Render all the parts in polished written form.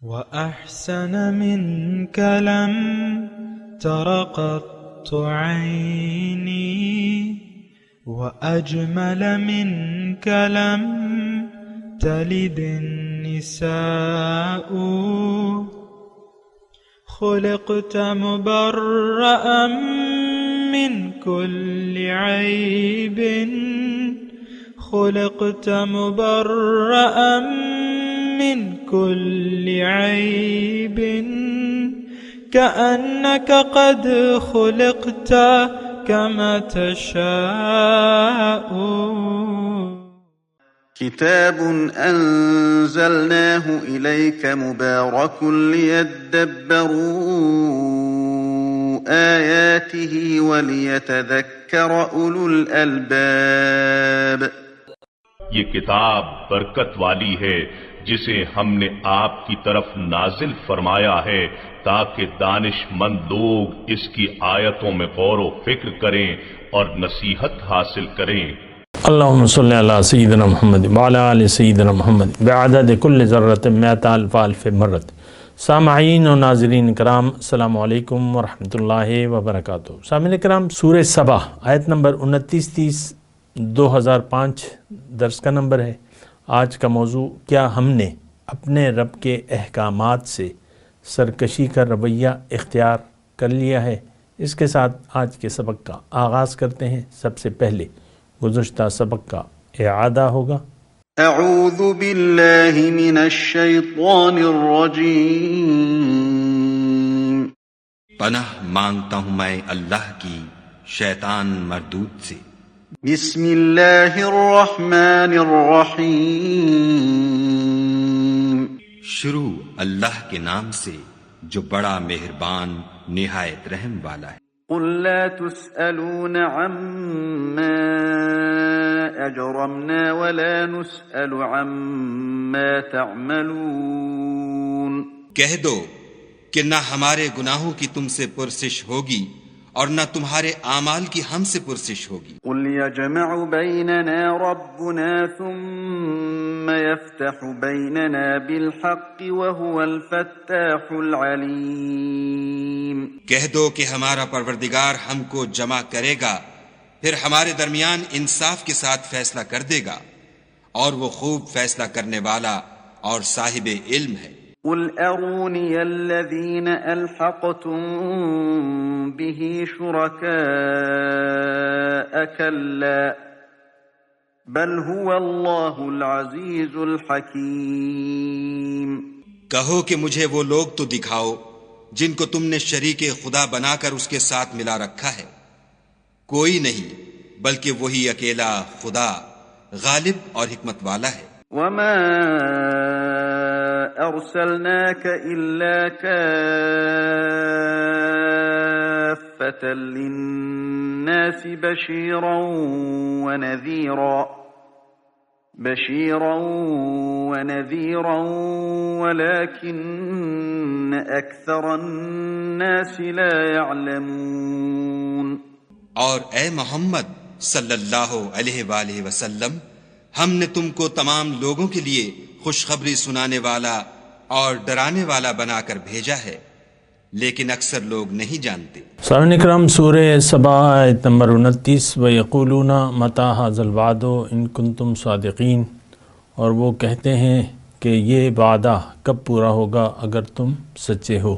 وأحسن منك لم تر قط عيني وأجمل منك لم تلد النساء خلقت مبرأ من كل عيب خلقت مبرأ من كل عيب كأنك قد خلقت كما تشاء. كتاب أنزلناه إليك مبارك ليدبروا آياته وليتذكر أولو الألباب. یہ کتاب برکت والی ہے جسے ہم نے آپ کی طرف نازل فرمایا ہے تاکہ دانش مند لوگ اس کی آیتوں میں غور و فکر کریں اور نصیحت حاصل کریں. اللہم صلی علی سیدنا محمد وعلی آل سیدنا محمد بعدد کل ذرۃ مئۃ الف الف مرت. سامعین و ناظرین کرام، السلام علیکم ورحمۃ اللہ وبرکاتہ. سامعین کرام، سورہ سبا آیت نمبر 29-30 2005 درس کا نمبر ہے. آج کا موضوع، کیا ہم نے اپنے رب کے احکامات سے سرکشی کا رویہ اختیار کر لیا ہے؟ اس کے ساتھ آج کے سبق کا آغاز کرتے ہیں. سب سے پہلے گزشتہ سبق کا اعادہ ہوگا. اعوذ باللہ من الشیطان الرجیم. پناہ مانگتا ہوں میں اللہ کی شیطان مردود سے. بسم اللہ الرحمن الرحیم. شروع اللہ کے نام سے جو بڑا مہربان نہایت رحم والا ہے. قل لا تسألون عما أجرمنا ولا نسأل عما تعملون. کہہ دو کہ نہ ہمارے گناہوں کی تم سے پرسش ہوگی اور نہ تمہارے اعمال کی ہم سے پرسش ہوگی. قل يجمع بيننا ربنا ثم يفتح بيننا بالحق وهو الفتاح العليم. کہہ دو کہ ہمارا پروردگار ہم کو جمع کرے گا، پھر ہمارے درمیان انصاف کے ساتھ فیصلہ کر دے گا، اور وہ خوب فیصلہ کرنے والا اور صاحب علم ہے. قل اروني الذين الحقتم به شركاء كلا بل هو الله العزيز الحكيم. کہو کہ مجھے وہ لوگ تو دکھاؤ جن کو تم نے شریک خدا بنا کر اس کے ساتھ ملا رکھا ہے. کوئی نہیں بلکہ وہی اکیلا خدا غالب اور حکمت والا ہے. وما أرسلناك إلا كافة للناس بشيرا ونذيرا ولكن أكثر الناس لا يعلمون. اور اے محمد صلی اللہ علیہ وآلہ وسلم، ہم نے تم کو تمام لوگوں کے لیے خوشخبری سنانے والا اور ڈرانے والا بنا کر بھیجا ہے، لیکن اکثر لوگ نہیں جانتے. سامعین اکرام، سورہ سبا آیت نمبر 29. وَيَقُولُونَ مَتَىٰ هَٰذَا الْوَعْدُ إِن كُنتُمْ صَادِقِينَ. اور وہ کہتے ہیں کہ یہ وعدہ کب پورا ہوگا اگر تم سچے ہو.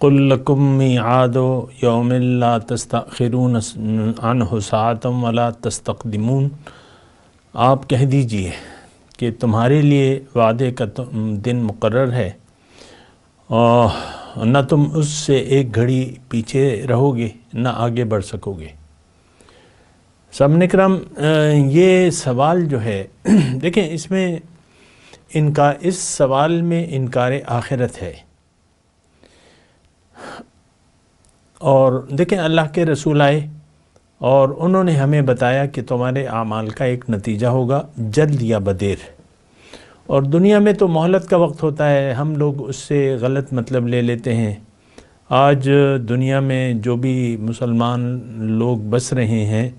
قُل لَكُم مِّيعَادُ يَوْمٍ لَّا تَسْتَأْخِرُونَ عَنْهُ سَاعَةً وَلَا تَسْتَقْدِمُونَ. آپ کہہ دیجئے کہ تمہارے لیے وعدے کا دن مقرر ہے اور نہ تم اس سے ایک گھڑی پیچھے رہو گے نہ آگے بڑھ سکو گے. سامعین کرام، یہ سوال جو ہے دیکھیں، اس سوال میں انکار آخرت ہے. اور دیکھیں، اللہ کے رسول آئے اور انہوں نے ہمیں بتایا کہ تمہارے اعمال کا ایک نتیجہ ہوگا، جلد یا بدیر. اور دنیا میں تو مہلت کا وقت ہوتا ہے، ہم لوگ اس سے غلط مطلب لے لیتے ہیں. آج دنیا میں جو بھی مسلمان لوگ بس رہے ہیں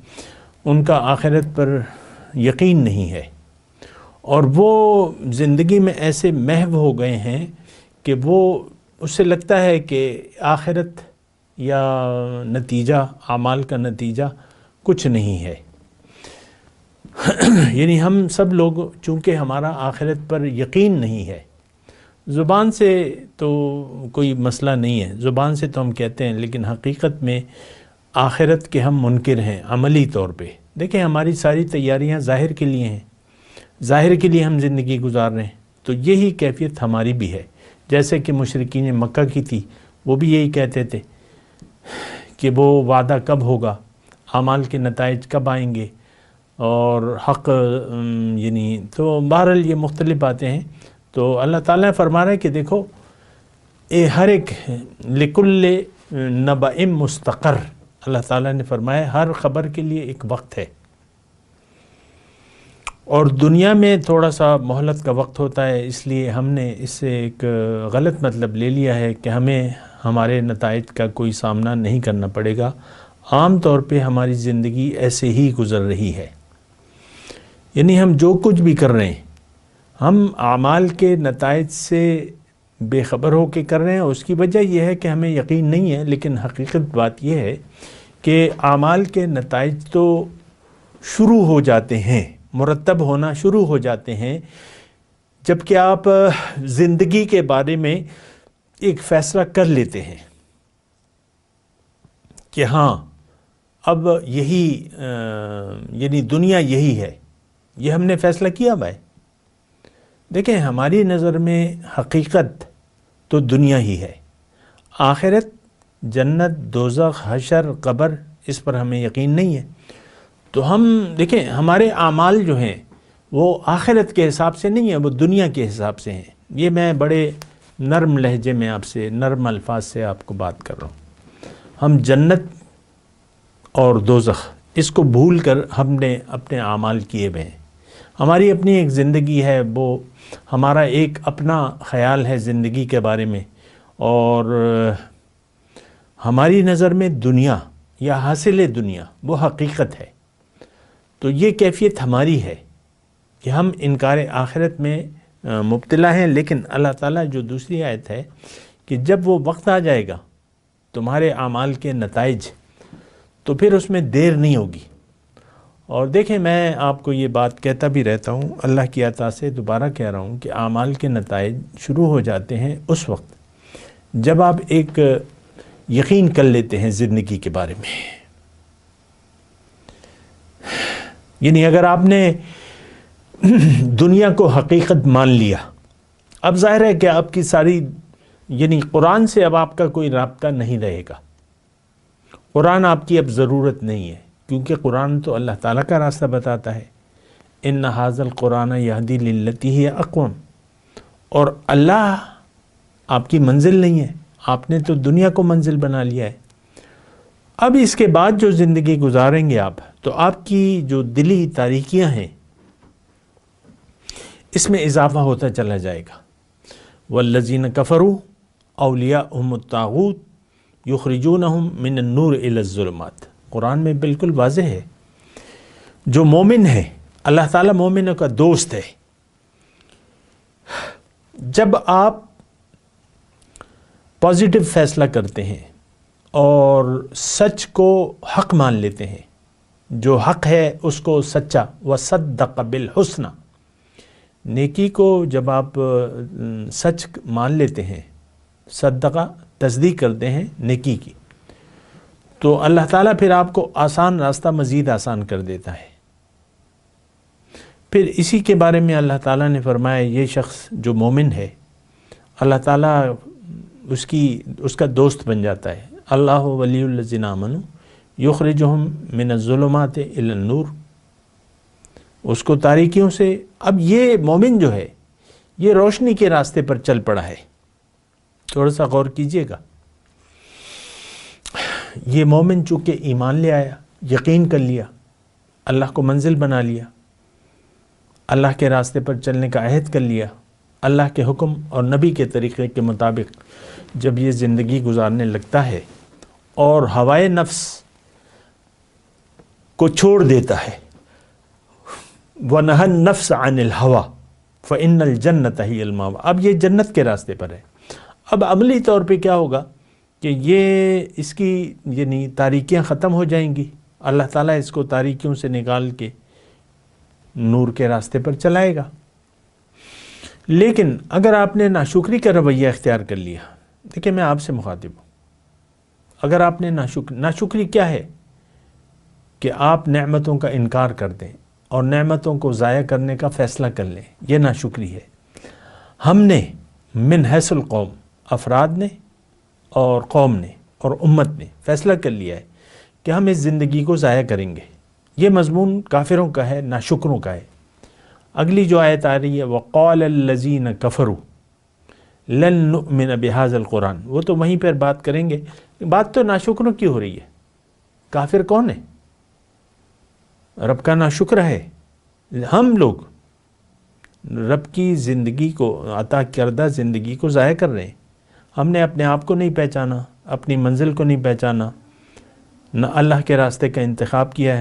ان کا آخرت پر یقین نہیں ہے، اور وہ زندگی میں ایسے محو ہو گئے ہیں کہ وہ اس سے لگتا ہے کہ آخرت یا نتیجہ، اعمال کا نتیجہ کچھ نہیں ہے۔ یعنی ہم سب لوگ چونکہ ہمارا آخرت پر یقین نہیں ہے، زبان سے تو کوئی مسئلہ نہیں ہے، زبان سے تو ہم کہتے ہیں، لیکن حقیقت میں آخرت کے ہم منکر ہیں عملی طور پہ۔ دیکھیں ہماری ساری تیاریاں ظاہر کے لیے ہیں، ظاہر کے لیے ہم زندگی گزار رہے ہیں، تو یہی کیفیت ہماری بھی ہے۔ جیسے کہ مشرکین مکہ کی تھی، وہ بھی یہی کہتے تھے کہ وہ وعدہ کب ہوگا، اعمال کے نتائج کب آئیں گے، اور حق یعنی تو بہرحال یہ مختلف باتیں ہیں۔ تو اللہ تعالیٰ فرما رہا ہے کہ دیکھو ہر ایک لکل نبأ مستقر، اللہ تعالیٰ نے فرمایا ہر خبر کے لیے ایک وقت ہے، اور دنیا میں تھوڑا سا مہلت کا وقت ہوتا ہے، اس لیے ہم نے اس سے ایک غلط مطلب لے لیا ہے کہ ہمیں ہمارے نتائج کا کوئی سامنا نہیں کرنا پڑے گا۔ عام طور پہ ہماری زندگی ایسے ہی گزر رہی ہے، یعنی ہم جو کچھ بھی کر رہے ہیں ہم اعمال کے نتائج سے بے خبر ہو کے کر رہے ہیں۔ اس کی وجہ یہ ہے کہ ہمیں یقین نہیں ہے، لیکن حقیقت بات یہ ہے کہ اعمال کے نتائج تو شروع ہو جاتے ہیں، مرتب ہونا شروع ہو جاتے ہیں جب کہ آپ زندگی کے بارے میں ایک فیصلہ کر لیتے ہیں کہ ہاں اب یہی یعنی دنیا یہی ہے، یہ ہم نے فیصلہ کیا بھائی۔ دیکھیں ہماری نظر میں حقیقت تو دنیا ہی ہے، آخرت، جنت، دوزخ، حشر، قبر، اس پر ہمیں یقین نہیں ہے۔ تو ہم دیکھیں ہمارے اعمال جو ہیں وہ آخرت کے حساب سے نہیں ہیں، وہ دنیا کے حساب سے ہیں۔ یہ میں بڑے نرم لہجے میں آپ سے، نرم الفاظ سے آپ کو بات کر رہا ہوں۔ ہم جنت اور دوزخ اس کو بھول کر ہم نے اپنے اعمال کیے ہوئے ہیں۔ ہماری اپنی ایک زندگی ہے، وہ ہمارا ایک اپنا خیال ہے زندگی کے بارے میں، اور ہماری نظر میں دنیا یا حاصل دنیا وہ حقیقت ہے۔ تو یہ کیفیت ہماری ہے کہ ہم انکار آخرت میں مبتلا ہیں، لیکن اللہ تعالیٰ جو دوسری آیت ہے کہ جب وہ وقت آ جائے گا تمہارے اعمال کے نتائج، تو پھر اس میں دیر نہیں ہوگی۔ اور دیکھیں میں آپ کو یہ بات کہتا بھی رہتا ہوں، اللہ کی عطا سے دوبارہ کہہ رہا ہوں کہ اعمال کے نتائج شروع ہو جاتے ہیں اس وقت جب آپ ایک یقین کر لیتے ہیں زندگی کے بارے میں۔ یعنی اگر آپ نے دنیا کو حقیقت مان لیا، اب ظاہر ہے کہ آپ کی ساری یعنی قرآن سے اب آپ کا کوئی رابطہ نہیں رہے گا، قرآن آپ کی اب ضرورت نہیں ہے، کیونکہ قرآن تو اللہ تعالیٰ کا راستہ بتاتا ہے۔ ان ھذا القرآن یہدی للتی ہی اقوم، اور اللہ آپ کی منزل نہیں ہے، آپ نے تو دنیا کو منزل بنا لیا ہے۔ اب اس کے بعد جو زندگی گزاریں گے آپ، تو آپ کی جو دلی تاریکیاں ہیں اس میں اضافہ ہوتا چلا جائے گا۔ والذین کفروا اولیاءہم الطاغوت یخرجونہم من النور الی الظلمات، قرآن میں بالکل واضح ہے۔ جو مومن ہے، اللہ تعالیٰ مومنوں کا دوست ہے۔ جب آپ پازیٹیو فیصلہ کرتے ہیں اور سچ کو حق مان لیتے ہیں، جو حق ہے اس کو سچا، وصدق بالحسنى، نیکی کو جب آپ سچ مان لیتے ہیں، صدقہ تصدیق کرتے ہیں نیکی کی، تو اللہ تعالیٰ پھر آپ کو آسان راستہ مزید آسان کر دیتا ہے۔ پھر اسی کے بارے میں اللہ تعالیٰ نے فرمایا یہ شخص جو مومن ہے، اللہ تعالیٰ اس کا دوست بن جاتا ہے۔ اللہ ولی الذین آمنوا یخرجہم من الظلمات الی النور، اس کو تاریکیوں سے، اب یہ مومن جو ہے یہ روشنی کے راستے پر چل پڑا ہے۔ تھوڑا سا غور کیجئے گا، یہ مومن چونکہ ایمان لے آیا، یقین کر لیا، اللہ کو منزل بنا لیا، اللہ کے راستے پر چلنے کا عہد کر لیا، اللہ کے حکم اور نبی کے طریقے کے مطابق جب یہ زندگی گزارنے لگتا ہے اور ہوائے نفس کو چھوڑ دیتا ہے، وَنَهَى النَّفْسَ عَنِ الْهَوَىٰ، فَإِنَّ الْجَنَّةَ هِيَ الْمَأْوَىٰ، اب یہ جنت کے راستے پر ہے۔ اب عملی طور پہ کیا ہوگا کہ یہ اس کی یعنی تاریکیاں ختم ہو جائیں گی، اللہ تعالیٰ اس کو تاریکیوں سے نکال کے نور کے راستے پر چلائے گا۔ لیکن اگر آپ نے ناشکری کا رویہ اختیار کر لیا، دیکھیں میں آپ سے مخاطب ہوں، اگر آپ نے ناشکری کیا ہے کہ آپ نعمتوں کا انکار کر دیں اور نعمتوں کو ضائع کرنے کا فیصلہ کر لیں، یہ ناشکری ہے۔ ہم نے من حیث القوم، افراد نے اور قوم نے اور امت نے فیصلہ کر لیا ہے کہ ہم اس زندگی کو ضائع کریں گے۔ یہ مضمون کافروں کا ہے، ناشکروں کا ہے۔ اگلی جو آیت آ رہی ہے وَقَالَ الَّذِينَ كَفَرُوا لَن نُؤْمِنَ بِهَذَا الْقُرْآنِ، وہ تو وہیں پر بات کریں گے۔ بات تو ناشکروں کی ہو رہی ہے۔ کافر کون ہے؟ رب کا ناشکر ہے۔ ہم لوگ رب کی زندگی کو، عطا کردہ زندگی کو ضائع کر رہے ہیں۔ ہم نے اپنے آپ کو نہیں پہچانا، اپنی منزل کو نہیں پہچانا، نہ اللہ کے راستے کا انتخاب کیا ہے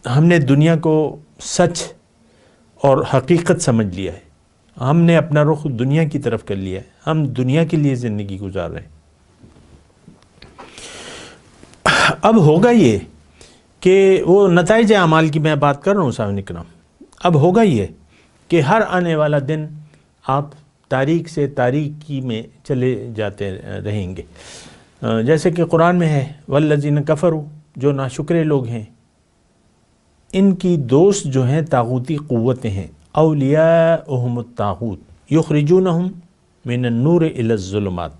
ہم نے دنیا کو سچ اور حقیقت سمجھ لیا ہے، ہم نے اپنا رخ دنیا کی طرف کر لیا ہے، ہم دنیا کے لیے زندگی گزار رہے ہیں۔ اب ہوگا یہ کہ وہ نتائج اعمال کی میں بات کر رہا ہوں سامعین کرام، اب ہوگا یہ کہ ہر آنے والا دن آپ تاریک سے تاریکی میں چلے جاتے رہیں گے۔ جیسے کہ قرآن میں ہے والذین کفروا، جو ناشکرے لوگ ہیں ان کی دوست جو ہیں طاغوتی قوتیں ہیں، اولیاءہم الطاغوت یخرجونہم من النور الی الظلمات۔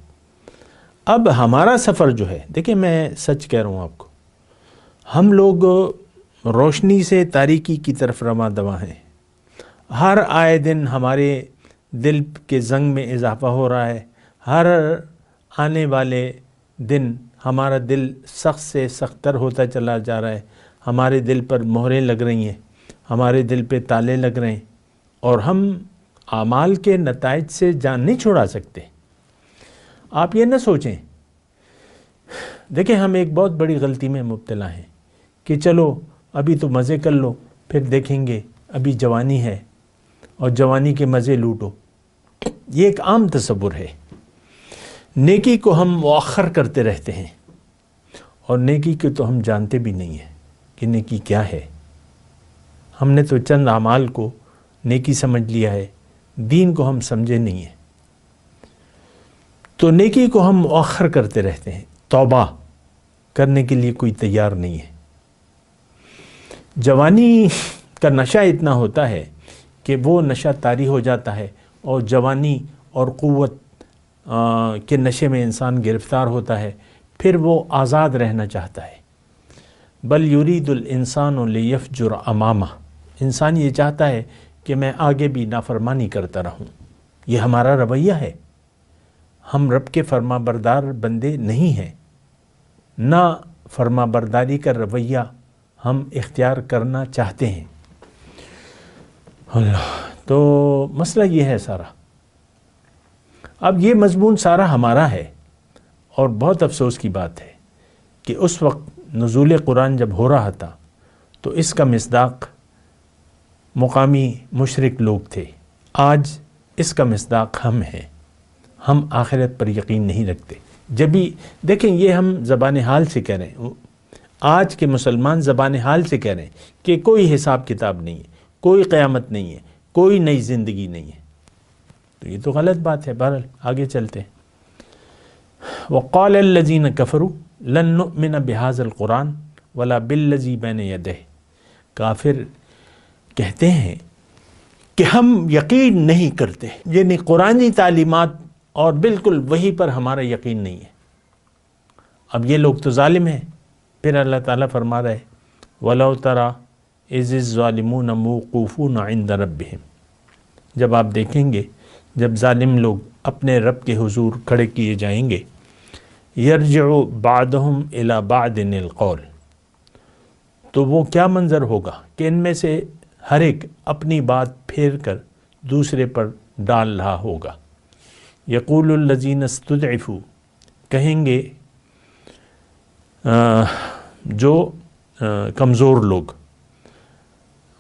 اب ہمارا سفر جو ہے، دیکھیں میں سچ کہہ رہا ہوں آپ کو، ہم لوگ روشنی سے تاریکی کی طرف رواں دواں ہیں۔ ہر آئے دن ہمارے دل کے زنگ میں اضافہ ہو رہا ہے، ہر آنے والے دن ہمارا دل سخت سے سخت تر ہوتا چلا جا رہا ہے، ہمارے دل پر مہریں لگ رہی ہیں، ہمارے دل پہ تالے لگ رہے ہیں، اور ہم اعمال کے نتائج سے جان نہیں چھڑا سکتے۔ آپ یہ نہ سوچیں، دیکھیں ہم ایک بہت بڑی غلطی میں مبتلا ہیں کہ چلو ابھی تو مزے کر لو، پھر دیکھیں گے، ابھی جوانی ہے اور جوانی کے مزے لوٹو۔ یہ ایک عام تصور ہے۔ نیکی کو ہم مؤخر کرتے رہتے ہیں، اور نیکی کو تو ہم جانتے بھی نہیں ہیں کہ نیکی کیا ہے۔ ہم نے تو چند اعمال کو نیکی سمجھ لیا ہے، دین کو ہم سمجھے نہیں ہیں، تو نیکی کو ہم مؤخر کرتے رہتے ہیں، توبہ کرنے کے لیے کوئی تیار نہیں ہے۔ جوانی کا نشہ اتنا ہوتا ہے کہ وہ نشہ طاری ہو جاتا ہے، اور جوانی اور قوت کے نشے میں انسان گرفتار ہوتا ہے، پھر وہ آزاد رہنا چاہتا ہے۔ بل یرید الانسان لیفجر امامہ، انسان یہ چاہتا ہے کہ میں آگے بھی نافرمانی کرتا رہوں۔ یہ ہمارا رویہ ہے۔ ہم رب کے فرما بردار بندے نہیں ہیں، نہ فرما برداری کا رویہ ہم اختیار کرنا چاہتے ہیں۔ اللہ، تو مسئلہ یہ ہے سارا۔ اب یہ مضمون سارا ہمارا ہے، اور بہت افسوس کی بات ہے کہ اس وقت نزول قرآن جب ہو رہا تھا تو اس کا مصداق مقامی مشرک لوگ تھے، آج اس کا مصداق ہم ہیں۔ ہم آخرت پر یقین نہیں رکھتے۔ جب بھی دیکھیں، یہ ہم زبان حال سے کہہ رہے ہیں، آج کے مسلمان زبان حال سے کہہ رہے ہیں کہ کوئی حساب کتاب نہیں ہے، کوئی قیامت نہیں ہے، کوئی نئی زندگی نہیں ہے، تو یہ تو غلط بات ہے۔ بہرحال آگے چلتے ہیں۔ وَقَالَ الَّذِينَ كَفَرُوا لَن نُؤْمِنَ بِهَذَا الْقُرْآنِ وَلَا بِالَّذِي بَيْنَ يَدَيْهِ، کافر کہتے ہیں کہ ہم یقین نہیں کرتے، یعنی قرآنی تعلیمات اور بالکل وہی پر ہمارا یقین نہیں ہے۔ اب یہ لوگ تو ظالم ہیں۔ پھر اللہ تعالیٰ فرما رہا ہے وَلَوْ تَرَى إِذِ الظَّالِمُونَ مُوقُوفُونَ عِنْدَ رَبِّهِمْ، جب آپ دیکھیں گے جب ظالم لوگ اپنے رب کے حضور کھڑے کیے جائیں گے، يَرْجِعُ بَعْدُهُمْ إِلَى بَعْدٍ الْقَوْلِ، تو وہ کیا منظر ہوگا کہ ان میں سے ہر ایک اپنی بات پھیر کر دوسرے پر ڈال رہا ہوگا۔ یقول الذین استضعفوا، کہیں گے جو کمزور لوگ،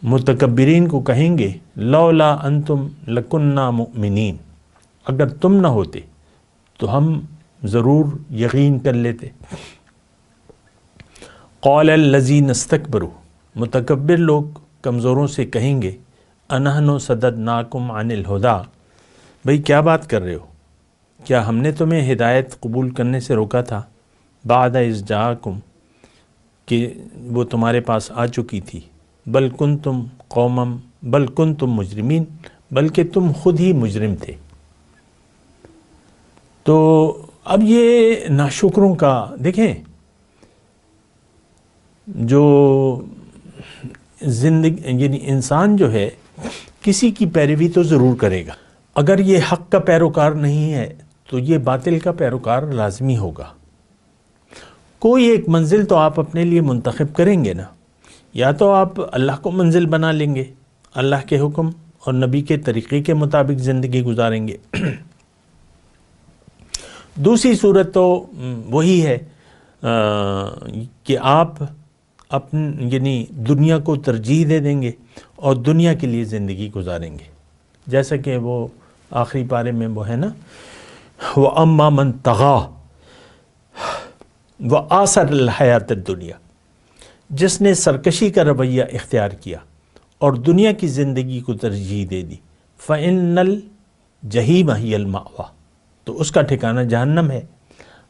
متکبرین کو کہیں گے لولا انتم لکننا مؤمنین، اگر تم نہ ہوتے تو ہم ضرور یقین کر لیتے۔ قال الذین استکبروا، متکبر لوگ کمزوروں سے کہیں گے انحن صددناکم عن الہدی، بھئی کیا بات کر رہے ہو، کیا ہم نے تمہیں ہدایت قبول کرنے سے روکا تھا؟ بعد اذ جاءکم، کہ وہ تمہارے پاس آ چکی تھی، بل کنتم مجرمین، بلکہ تم خود ہی مجرم تھے۔ تو اب یہ ناشکروں کا دیکھیں، جو زندگی یعنی انسان جو ہے کسی کی پیروی تو ضرور کرے گا، اگر یہ حق کا پیروکار نہیں ہے تو یہ باطل کا پیروکار لازمی ہوگا۔ کوئی ایک منزل تو آپ اپنے لیے منتخب کریں گے نا، یا تو آپ اللہ کو منزل بنا لیں گے، اللہ کے حکم اور نبی کے طریقے کے مطابق زندگی گزاریں گے، دوسری صورت تو وہی ہے کہ آپ یعنی دنیا کو ترجیح دے دیں گے اور دنیا کے لیے زندگی گزاریں گے، جیسا کہ وہ آخری پارے میں وہ ہے نا، وَأَمَّا مَنْ طَغَىٰ وَآثَرَ الْحَيَاةَ الدُّنْيَا، جس نے سرکشی کا رویہ اختیار کیا اور دنیا کی زندگی کو ترجیح دے دی، فَإِنَّ الْجَحِيمَ هِيَ الْمَأْوَىٰ، تو اس کا ٹھکانہ جہنم ہے۔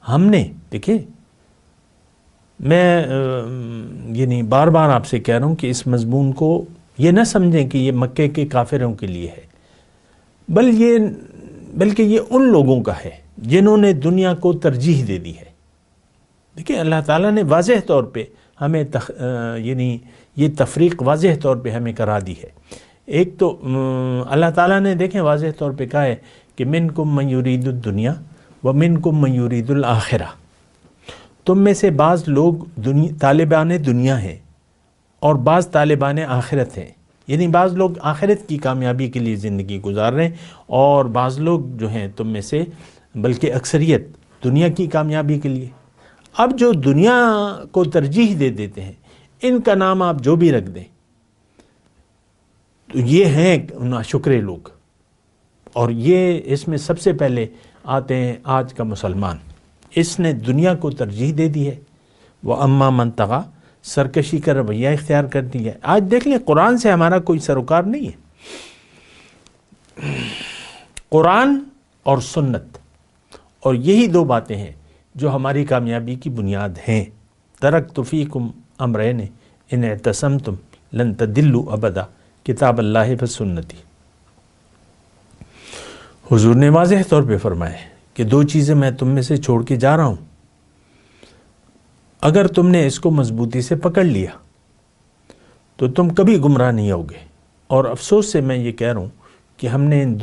ہم نے دیکھیں، میں یعنی بار بار آپ سے کہہ رہا ہوں کہ اس مضمون کو یہ نہ سمجھیں کہ یہ مکے کے کافروں کے لیے ہے، بلکہ یہ ان لوگوں کا ہے جنہوں نے دنیا کو ترجیح دے دی ہے۔ دیکھیں اللہ تعالیٰ نے واضح طور پہ ہمیں یعنی یہ تفریق واضح طور پہ ہمیں کرا دی ہے۔ ایک تو اللہ تعالیٰ نے دیکھیں واضح طور پہ کہا ہے کہ منکم من یرید الدنیا ومنکم من یرید الآخرہ، تم میں سے بعض لوگ طالبان دنیا ہیں اور بعض طالبان آخرت ہیں، یعنی بعض لوگ آخرت کی کامیابی کے لیے زندگی گزار رہے ہیں اور بعض لوگ جو ہیں تم میں سے بلکہ اکثریت دنیا کی کامیابی کے لیے۔ اب جو دنیا کو ترجیح دے دیتے ہیں ان کا نام آپ جو بھی رکھ دیں تو یہ ہیں ناشکرے لوگ، اور یہ اس میں سب سے پہلے آتے ہیں آج کا مسلمان، اس نے دنیا کو ترجیح دے دی ہے، وَأَمَّا مَنْ طَغَىٰ، سرکشی کا رویہ اختیار کر دیا ہے۔ آج دیکھ لیں قرآن سے ہمارا کوئی سروکار نہیں ہے، قرآن اور سنت، اور یہی دو باتیں ہیں جو ہماری کامیابی کی بنیاد ہیں۔ ترکت فیکم امرین ان اعتصمتم لن تضلوا ابدا، کتاب اللہ و سنتی۔ حضور نے واضح طور پہ فرمایا کہ دو چیزیں میں تم میں سے چھوڑ کے جا رہا ہوں، اگر تم نے اس کو مضبوطی سے پکڑ لیا تو تم کبھی گمراہ نہیں ہوگے۔ اور افسوس سے میں یہ کہہ رہا ہوں کہ ہم نے ان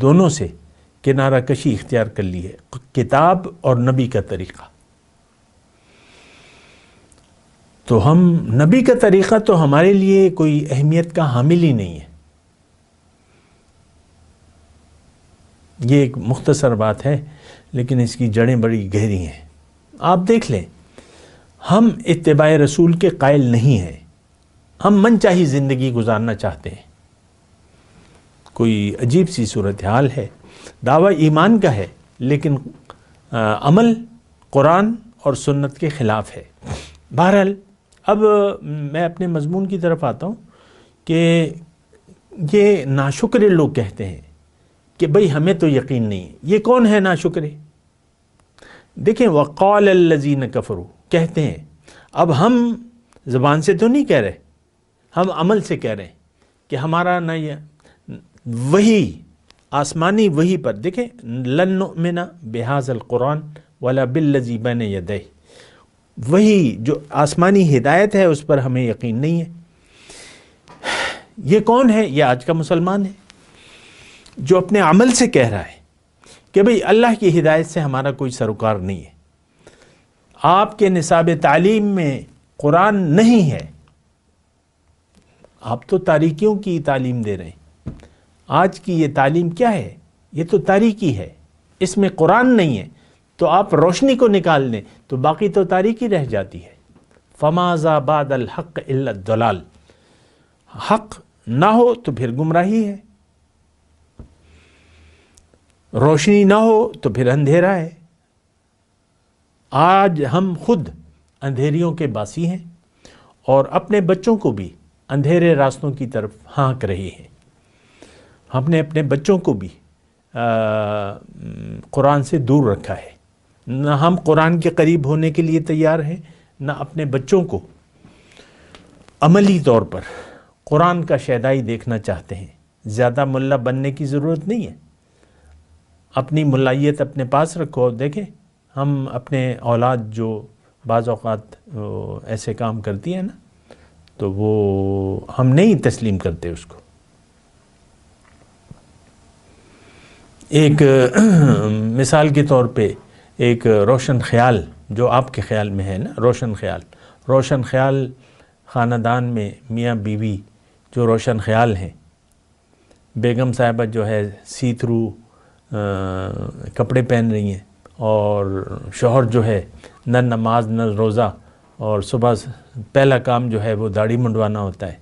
دونوں سے کنارہ کشی اختیار کر لی ہے، کتاب اور نبی کا طریقہ۔ تو ہم نبی کا طریقہ تو ہمارے لیے کوئی اہمیت کا حامل ہی نہیں ہے۔ یہ ایک مختصر بات ہے لیکن اس کی جڑیں بڑی گہری ہیں۔ آپ دیکھ لیں، ہم اتباع رسول کے قائل نہیں ہیں، ہم من چاہی زندگی گزارنا چاہتے ہیں۔ کوئی عجیب سی صورتحال ہے، دعویٰ ایمان کا ہے لیکن عمل قرآن اور سنت کے خلاف ہے۔ بہرحال اب میں اپنے مضمون کی طرف آتا ہوں کہ یہ ناشکرے لوگ کہتے ہیں کہ بھئی ہمیں تو یقین نہیں ہے۔ یہ کون ہے ناشکرے؟ دیکھیں، وقال الذین کفروا، کہتے ہیں، اب ہم زبان سے تو نہیں کہہ رہے، ہم عمل سے کہہ رہے ہیں کہ ہمارا نہ یہ وہی آسمانی وہی پر، دیکھیں، لن نؤمن بہذا القرآن ولا بالذی بین یدیہ، وہی جو آسمانی ہدایت ہے اس پر ہمیں یقین نہیں ہے۔ یہ کون ہے؟ یہ آج کا مسلمان ہے جو اپنے عمل سے کہہ رہا ہے کہ بھئی اللہ کی ہدایت سے ہمارا کوئی سروکار نہیں ہے، آپ کے نصاب تعلیم میں قرآن نہیں ہے، آپ تو تاریکیوں کی تعلیم دے رہے ہیں۔ آج کی یہ تعلیم کیا ہے؟ یہ تو تاریکی ہے، اس میں قرآن نہیں ہے، تو آپ روشنی کو نکال دیں تو باقی تو تاریکی رہ جاتی ہے۔ فَمَاذَا بَعْدَ الْحَقِّ إِلَّا الضَّلَالُ، حق نہ ہو تو پھر گمراہی ہے، روشنی نہ ہو تو پھر اندھیرا ہے۔ آج ہم خود اندھیریوں کے باسی ہیں اور اپنے بچوں کو بھی اندھیرے راستوں کی طرف ہانک رہے ہیں۔ ہم نے اپنے بچوں کو بھی قرآن سے دور رکھا ہے، نہ ہم قرآن کے قریب ہونے کے لیے تیار ہیں، نہ اپنے بچوں کو عملی طور پر قرآن کا شیدائی دیکھنا چاہتے ہیں۔ زیادہ ملا بننے کی ضرورت نہیں ہے، اپنی ملائیت اپنے پاس رکھو۔ دیکھیں ہم اپنے اولاد جو بعض اوقات ایسے کام کرتی ہے نا، تو وہ ہم نہیں تسلیم کرتے اس کو۔ ایک مثال کے طور پہ ایک روشن خیال جو آپ کے خیال میں ہے نا، روشن خیال خاندان میں میاں بیوی جو روشن خیال ہیں، بیگم صاحبہ جو ہے سی تھرو کپڑے پہن رہی ہیں، اور شوہر جو ہے نہ نماز نہ روزہ، اور صبح پہلا کام جو ہے وہ داڑھی منڈوانا ہوتا ہے۔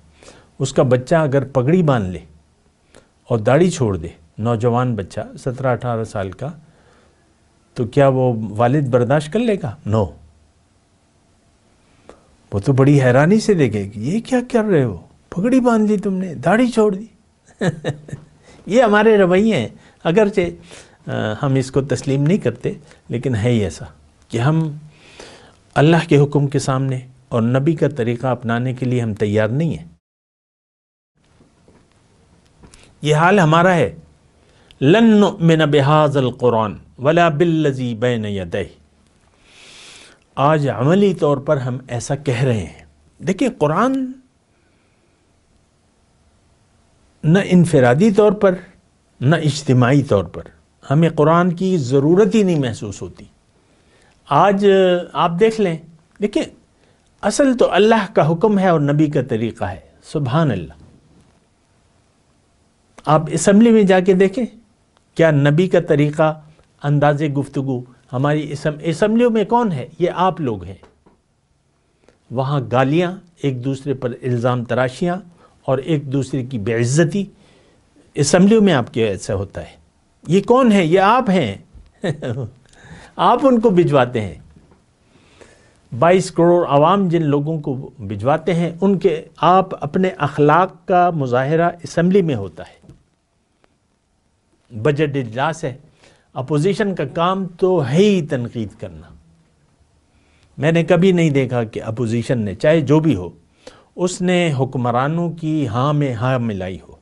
اس کا بچہ اگر پگڑی باندھ لے اور داڑھی چھوڑ دے، نوجوان بچہ 17-18 سال کا، تو کیا وہ والد برداشت کر لے گا؟ نو، وہ تو بڑی حیرانی سے دیکھے کہ یہ کیا کر رہے ہو، پگڑی باندھ لی تم نے، داڑھی چھوڑ دی۔ یہ ہمارے رویے ہیں، اگرچہ ہم اس کو تسلیم نہیں کرتے، لیکن ہے ہی ایسا کہ ہم اللہ کے حکم کے سامنے اور نبی کا طریقہ اپنانے کے لیے ہم تیار نہیں ہیں۔ یہ حال ہمارا ہے۔ لن نؤمن بہذا القرآن ولا بالذی بین یدیہ۔ آج عملی طور پر ہم ایسا کہہ رہے ہیں۔ دیکھیں قرآن نہ انفرادی طور پر نہ اجتماعی طور پر ہمیں قرآن کی ضرورت ہی نہیں محسوس ہوتی۔ آج آپ دیکھ لیں، دیکھیں اصل تو اللہ کا حکم ہے اور نبی کا طریقہ ہے، سبحان اللہ۔ آپ اسمبلی میں جا کے دیکھیں، کیا نبی کا طریقہ، انداز گفتگو ہماری اسمبلیوں میں کون ہے؟ یہ آپ لوگ ہیں۔ وہاں گالیاں، ایک دوسرے پر الزام تراشیاں اور ایک دوسرے کی بے عزتی اسمبلیوں میں آپ کے ایسا ہوتا ہے۔ یہ کون ہے؟ یہ آپ ہیں۔ آپ ان کو بھجواتے ہیں۔ 22 کروڑ عوام جن لوگوں کو بھجواتے ہیں، ان کے آپ اپنے اخلاق کا مظاہرہ اسمبلی میں ہوتا ہے۔ بجٹ اجلاس ہے، اپوزیشن کا کام تو ہے ہی تنقید کرنا۔ میں نے کبھی نہیں دیکھا کہ اپوزیشن نے، چاہے جو بھی ہو، اس نے حکمرانوں کی ہاں میں ہاں ملائی ہو۔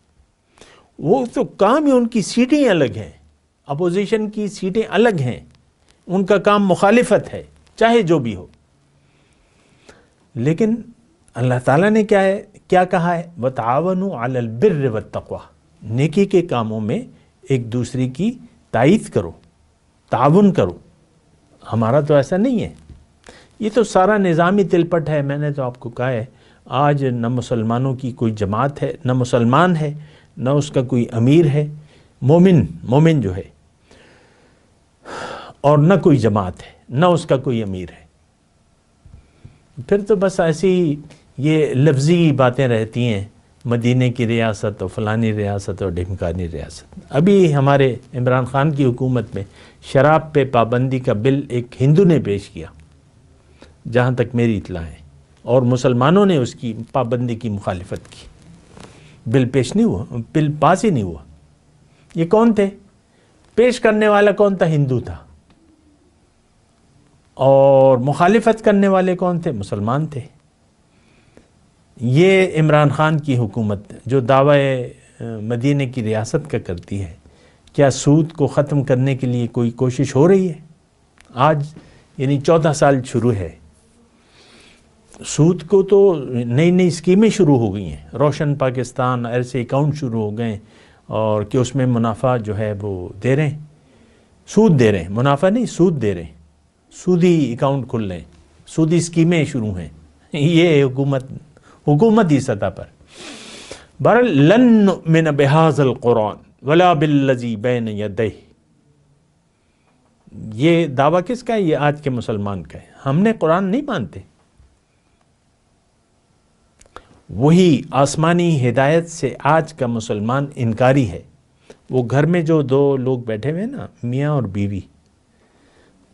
وہ تو کام ہی، ان کی سیٹیں الگ ہیں، اپوزیشن کی سیٹیں الگ ہیں، ان کا کام مخالفت ہے، چاہے جو بھی ہو۔ لیکن اللہ تعالیٰ نے کیا کہا ہے؟ وَتَعَاوَنُوا عَلَى الْبِرِّ وَالتَّقْوَى۔ نیکی کے کاموں میں ایک دوسرے کی تائید کرو، تعاون کرو۔ ہمارا تو ایسا نہیں ہے۔ یہ تو سارا نظامی تلپٹ ہے۔ میں نے تو آپ کو کہا ہے، آج نہ مسلمانوں کی کوئی جماعت ہے، نہ مسلمان ہے، نہ اس کا کوئی امیر ہے، مومن جو ہے، اور نہ کوئی جماعت ہے، نہ اس کا کوئی امیر ہے۔ پھر تو بس ایسی یہ لفظی باتیں رہتی ہیں، مدینے کی ریاست اور فلانی ریاست اور ڈھمکانی ریاست۔ ابھی ہمارے عمران خان کی حکومت میں شراب پہ پابندی کا بل ایک ہندو نے پیش کیا، جہاں تک میری اطلاع ہے، اور مسلمانوں نے اس کی پابندی کی مخالفت کی۔ بل پیش نہیں ہوا، بل پاس ہی نہیں ہوا۔ یہ کون تھے؟ پیش کرنے والا کون تھا؟ ہندو تھا، اور مخالفت کرنے والے کون تھے؟ مسلمان تھے۔ یہ عمران خان کی حکومت جو دعوی مدینے کی ریاست کا کرتی ہے، کیا سود کو ختم کرنے کے لیے کوئی کوشش ہو رہی ہے؟ آج یعنی 14 سال شروع ہے، سود کو تو نئی نئی اسکیمیں شروع ہو گئی ہیں، روشن پاکستان ایسے اکاؤنٹ شروع ہو گئے، اور کہ اس میں منافع جو ہے وہ دے رہے ہیں، سود دے رہے ہیں، منافع نہیں، سود دے رہے ہیں، سودی اکاؤنٹ کھل رہے ہیں، سودی اسکیمیں شروع ہیں۔ یہ حکومتی سطح پر۔ بہرحال لن نؤمن بہذا القرآن ولا بالذی بین یدیہ، یہ دعویٰ کس کا ہے؟ یہ آج کے مسلمان کا ہے۔ ہم نے قرآن نہیں مانتے، وہی آسمانی ہدایت سے آج کا مسلمان انکاری ہے۔ وہ گھر میں جو دو لوگ بیٹھے ہوئے ہیں نا، میاں اور بیوی،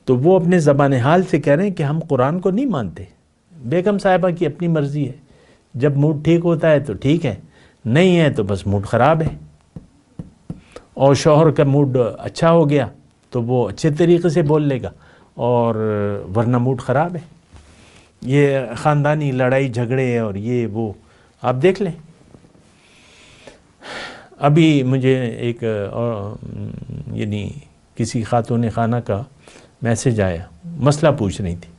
تو وہ اپنے زبان حال سے کہہ رہے ہیں کہ ہم قرآن کو نہیں مانتے۔ بیگم صاحبہ کی اپنی مرضی ہے، جب موڈ ٹھیک ہوتا ہے تو ٹھیک ہے، نہیں ہے تو بس موڈ خراب ہے۔ اور شوہر کا موڈ اچھا ہو گیا تو وہ اچھے طریقے سے بول لے گا، اور ورنہ موڈ خراب ہے۔ یہ خاندانی لڑائی جھگڑے اور یہ وہ آپ دیکھ لیں۔ ابھی مجھے ایک یعنی کسی خاتون خانہ کا میسج آیا، مسئلہ پوچھ رہی تھی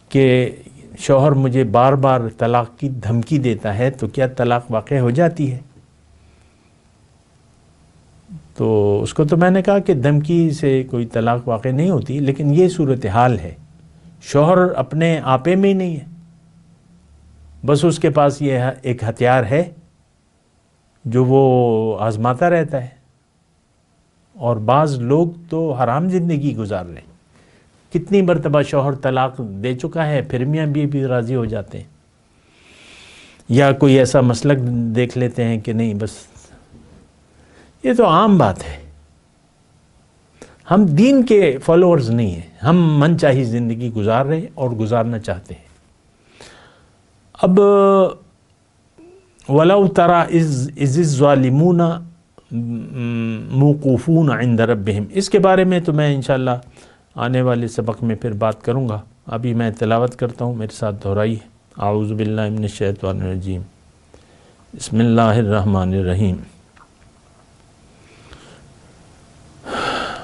کہ شوہر مجھے بار بار طلاق کی دھمکی دیتا ہے، تو کیا طلاق واقع ہو جاتی ہے؟ تو اس کو تو میں نے کہا کہ دھمکی سے کوئی طلاق واقع نہیں ہوتی، لیکن یہ صورتحال ہے، شوہر اپنے آپے میں ہی نہیں ہے، بس اس کے پاس یہ ایک ہتھیار ہے جو وہ آزماتا رہتا ہے۔ اور بعض لوگ تو حرام زندگی گزار رہے ہیں، کتنی مرتبہ شوہر طلاق دے چکا ہے، پھر میاں بھی راضی ہو جاتے ہیں، یا کوئی ایسا مسلک دیکھ لیتے ہیں کہ نہیں بس۔ یہ تو عام بات ہے، ہم دین کے فالوورز نہیں ہیں، ہم من چاہی زندگی گزار رہے اور گزارنا چاہتے ہیں۔ اب وَلَوْ تَرَى إِذِ الظَّالِمُونَ مُوقُوفُونَ عِنْدَ رَبِّهِمْ، اس کے بارے میں تو میں انشاءاللہ آنے والے سبق میں پھر بات کروں گا۔ ابھی میں تلاوت کرتا ہوں، میرے ساتھ دہرائی ہے۔ اعوذ باللہ من الشیطان الرجیم، بسم اللہ الرحمن الرحیم۔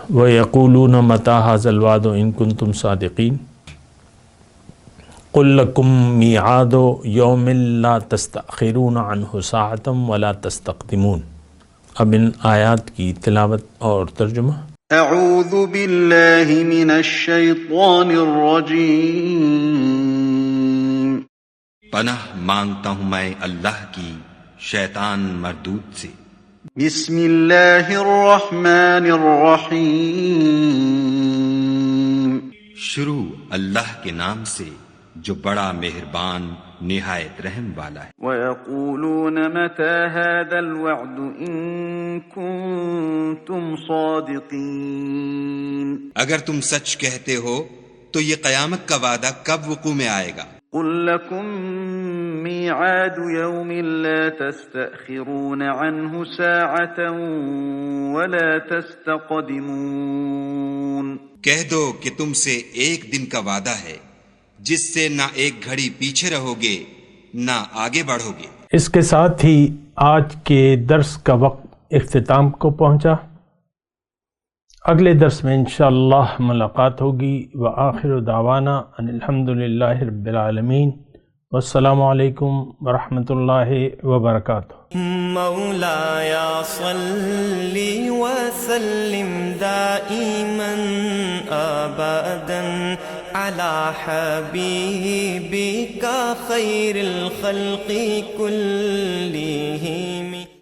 وَيَقُولُونَ مَتَى هَذَا الْوَعْدُ إِن كُنتُمْ صَادِقِينَ قُل لَّكُم مِّيعَادُ يَوْمٍ لَّا تَسْتَأْخِرُونَ عَنْهُ سَاعَةً وَلَا تَسْتَقْدِمُونَ۔ اب ان آیات کی تلاوت اور ترجمہ۔ اعوذ باللہ من الشیطان الرجیم۔ پناہ مانگتا ہوں میں اللہ کی شیطان مردود سے۔ بسم اللہ الرحمن الرحیم۔ شروع اللہ کے نام سے جو بڑا مہربان نہایت رحم والا ہے۔ وَيَقُولُونَ مَتَى هَذَا الْوَعْدُ إِن كُنتُمْ صَادِقِينَ۔ اگر تم سچ کہتے ہو تو یہ قیامت کا وعدہ کب وقوع میں آئے گا؟ قُل لَّكُم مِّيعَادُ يَوْمٍ لَّا تَسْتَأْخِرُونَ عَنْهُ سَاعَةً وَلَا تَسْتَقْدِمُونَ۔ کہہ دو کہ تم سے ایک دن کا وعدہ ہے جس سے نہ ایک گھڑی پیچھے رہو گے نہ آگے بڑھو گے۔ اس کے ساتھ ہی آج کے درس کا وقت اختتام کو پہنچا۔ اگلے درس میں انشاءاللہ ملاقات ہوگی۔ وآخر دعوانا ان الحمدللہ رب العالمین، والسلام علیکم ورحمۃ اللہ وبرکاتہ۔ مولایا صلی وسلم دائما ابدا علی حبیبک خیر الخلق کلہم۔